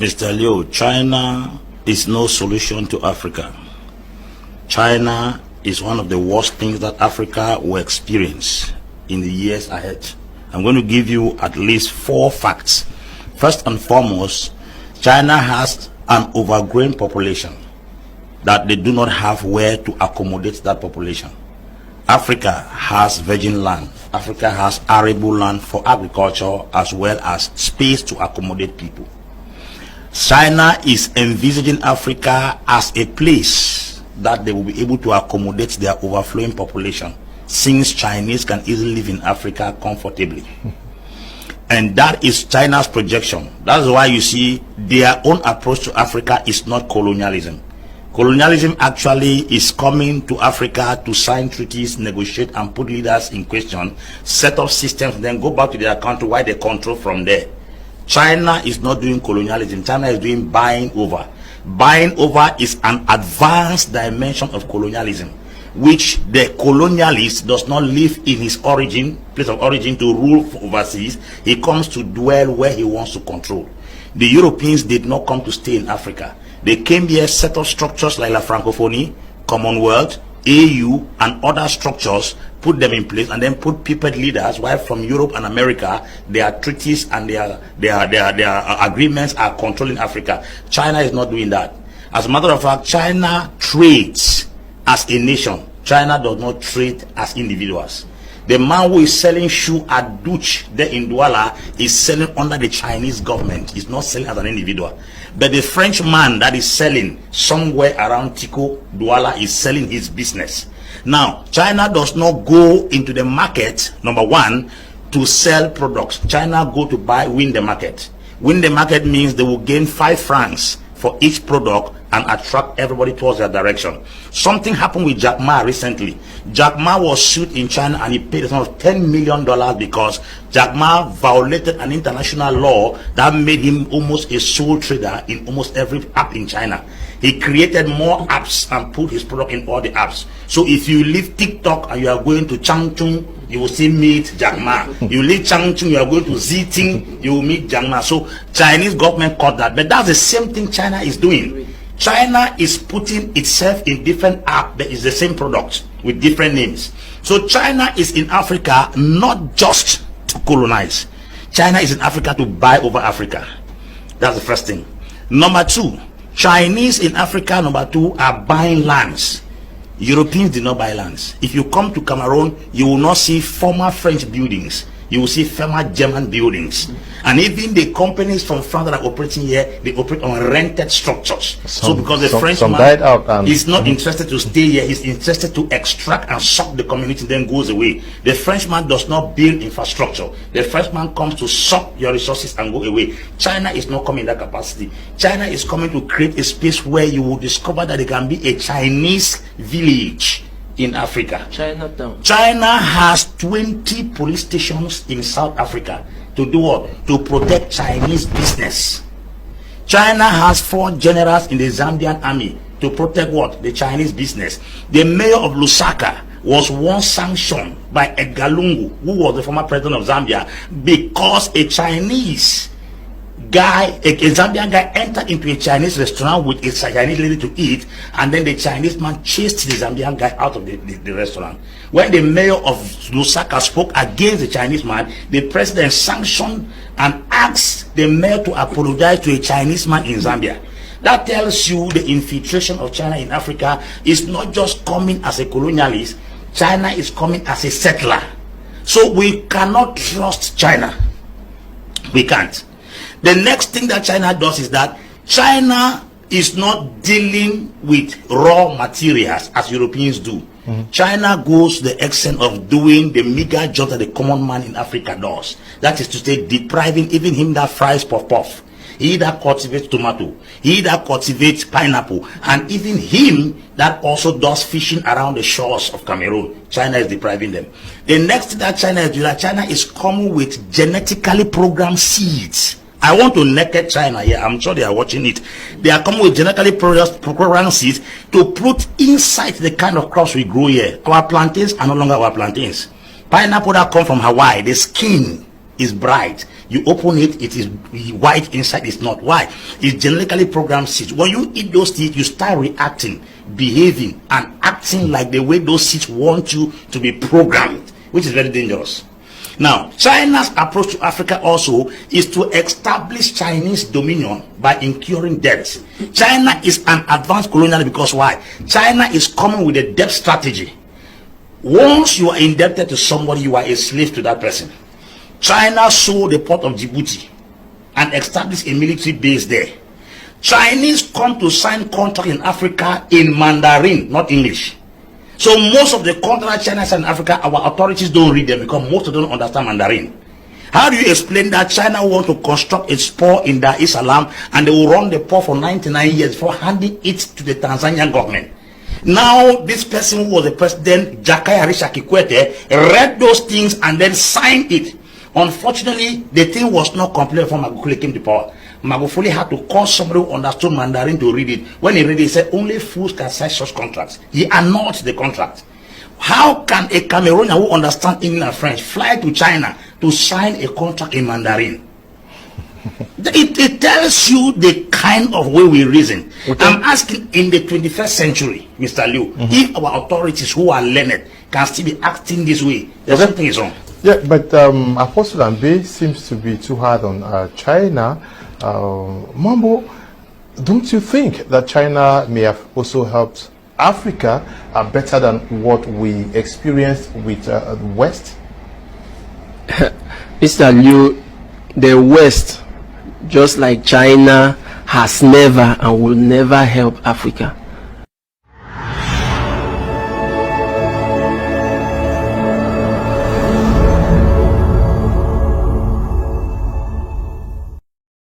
Mr. Liu, China is no solution to Africa. China is one of the worst things that Africa will experience in the years ahead. I'm going to give you at least 4 facts. First and foremost, China has an overgrown population that they do not have where to accommodate that population. Africa has virgin land. Africa has arable land for agriculture as well as space to accommodate people. China is envisaging Africa as a place that they will be able to accommodate their overflowing population, since Chinese can easily live in Africa comfortably. And that is China's projection. That's why you see their own approach to Africa is not colonialism. Colonialism actually is coming to Africa to sign treaties, negotiate, and put leaders in question, set up systems, then go back to their country where they control from there. China is not doing colonialism. China is doing buying over. Buying over is an advanced dimension of colonialism, which the colonialist does not live in his place of origin to rule overseas. He comes to dwell where he wants to control. The Europeans did not come to stay in Africa. They came here, set up structures like La Francophonie, Commonwealth, AU, and other structures, put them in place, and then put puppet leaders, while from Europe and America, their treaties and their agreements are controlling Africa. China is not doing that. As a matter of fact, China trades as a nation. China does not trade as individuals. The man who is selling shoe at Dutch there in Douala is selling under the Chinese government. He's not selling as an individual. But the French man that is selling somewhere around Tico, Douala, is selling his business. Now, China does not go into the market, number one, to sell products. China go to win the market. Win the market means they will gain 5 francs for each product and attract everybody towards their direction. Something happened with Jack Ma recently. Jack Ma was sued in China and he paid a sum of $10 million because Jack Ma violated an international law that made him almost a sole trader in almost every app in China. He created more apps and put his product in all the apps. So if you leave TikTok and you are going to Changchun, you will see meet Jack Ma. You leave Changchun, you are going to Ziting, you will meet Jack Ma. So Chinese government caught that. But that's the same thing China is doing. China is putting itself in different apps that is the same product with different names. So China is in Africa not just to colonize. China is in Africa to buy over Africa. That's the first thing. Number 2, Chinese in Africa, number 2, are buying lands. Europeans did not buy lands. If you come to Cameroon, you will not see former French buildings. You will see former German buildings. And even the companies from France that are operating here, they operate on rented structures. So because the Frenchman is not interested to stay here, he's interested to extract and suck the community, then goes away. The Frenchman does not build infrastructure. The Frenchman comes to suck your resources and go away. China is not coming in that capacity. China is coming to create a space where you will discover that there can be a Chinese village in Africa. China has 20 police stations in South Africa to do what? To protect Chinese business. China has 4 generals in the Zambian army to protect what? The Chinese business. The mayor of Lusaka was once sanctioned by Edgar Lungu, who was the former president of Zambia, because a Chinese guy, a Zambian guy, entered into a Chinese restaurant with a Chinese lady to eat, and then the Chinese man chased the Zambian guy out of the restaurant. When the mayor of Lusaka spoke against the Chinese man, the president sanctioned and asked the mayor to apologize to a Chinese man in Zambia. That tells you the infiltration of China in Africa is not just coming as a colonialist. China is coming as a settler. So we cannot trust China. We can't. The next thing that China does is that China is not dealing with raw materials as Europeans do. China goes to the extent of doing the meager job that the common man in Africa does. That is to say, depriving even him that fries puff-puff, he that cultivates tomato, he that cultivates pineapple, and even him that also does fishing around the shores of Cameroon. China is depriving them. The next thing that China is doing, China is coming with genetically programmed seeds. I want to naked China here. I'm sure they are watching it. They are coming with genetically programmed seeds to put inside the kind of crops we grow here. Our plantains are no longer our plantains. Pineapple that come from Hawaii, the skin is bright. You open it, it is white inside, it's not. Why? It's genetically programmed seeds. When you eat those seeds, you start reacting, behaving, and acting like the way those seeds want you to be programmed, which is very dangerous. Now, China's approach to Africa also is to establish Chinese dominion by incurring debts. China is an advanced colonial because why? China is coming with a debt strategy. Once you are indebted to somebody, you are a slave to that person. China sold the port of Djibouti and established a military base there. Chinese come to sign contract in Africa in Mandarin, not English. So most of the contracts China signs in Africa, our authorities don't read them because most of them don't understand Mandarin. How do you explain that China want to construct a port in Dar es Salaam and they will run the port for 99 years before handing it to the Tanzanian government? Now this person who was the president, Jakaya Risha Kikwete, read those things and then signed it. Unfortunately, the thing was not completed before Magufuli came to power. Magufuli had to call somebody who understood Mandarin to read it. When he read it, he said only fools can sign such contracts. He annulled the contract. How can a Cameroonian who understands English and French fly to China to sign a contract in Mandarin? It tells you the kind of way we reason. Okay. I'm asking, in the 21st century, Mr. Liu, if our authorities who are learned can still be acting this way, there's something is wrong. Yeah, but Apostle Ambe seems to be too hard on China. Mambo, don't you think that China may have also helped Africa better than what we experienced with the West? Mr. Liu, the West, just like China, has never and will never help Africa.